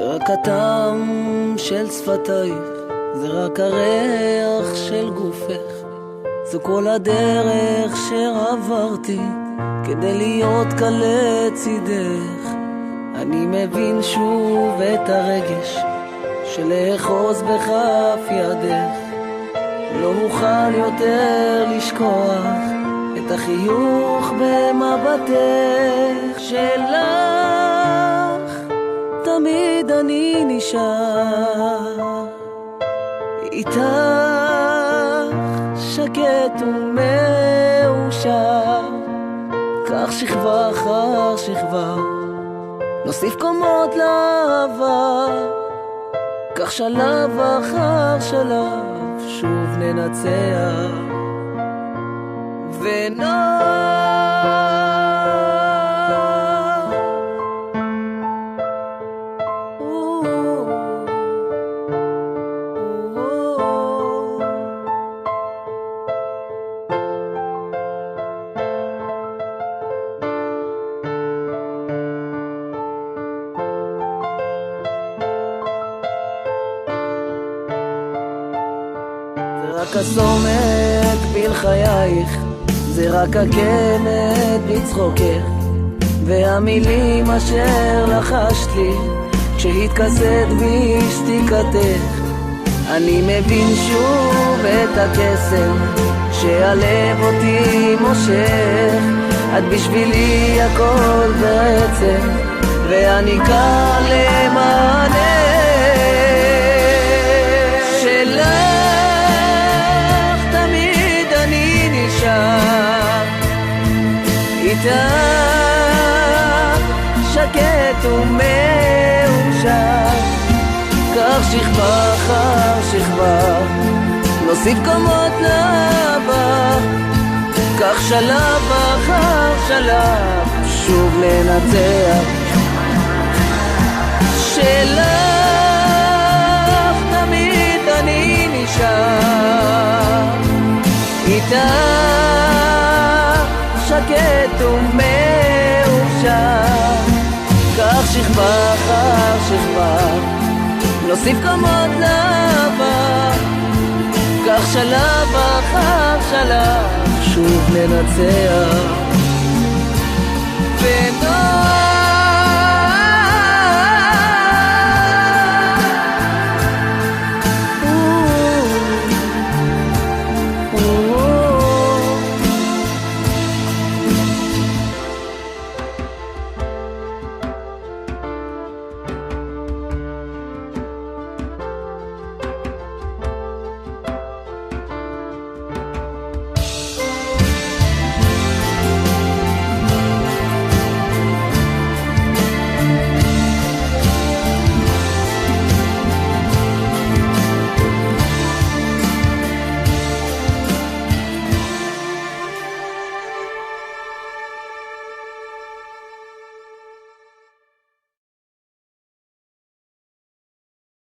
רק הטעם של שפתייך, זה רק הריח של גופך, זו כל הדרך שעברתי כדי להיות כאן לצידך. אני מבין שוב את הרגש של לאחוז בכף ידך, לא אוכל יותר לשכוח את החיוך במבטך. שלך תמיד אני נשאר, איתך שקט ומאושר, כך שכבה אחר שכבה נוסיף קומות לאהבה, כך שלב אחר שלב שוב ננצח זה רק הסומק בין חייך, זה רק הקמת בצחוקך, והמילים אשר לחשת לי כשהתכסית בשתיקתך. אני מבין שוב את הקסם שהלב אותי מושך, את בשבילי הכל בעצם, ואני כאן למענך. איתך שקט ומאושר, כך שכבה אחר שכבה נוסיף קומות לאהבה, כך שלב אחר שלב שוב ננצח. שלך תמיד אני נשאר, איתך שקט ומאושר, כך שכבה אחר שכבה נוסיף קומות לאהבה, כך שלב אחר שלב שוב ננצח ונור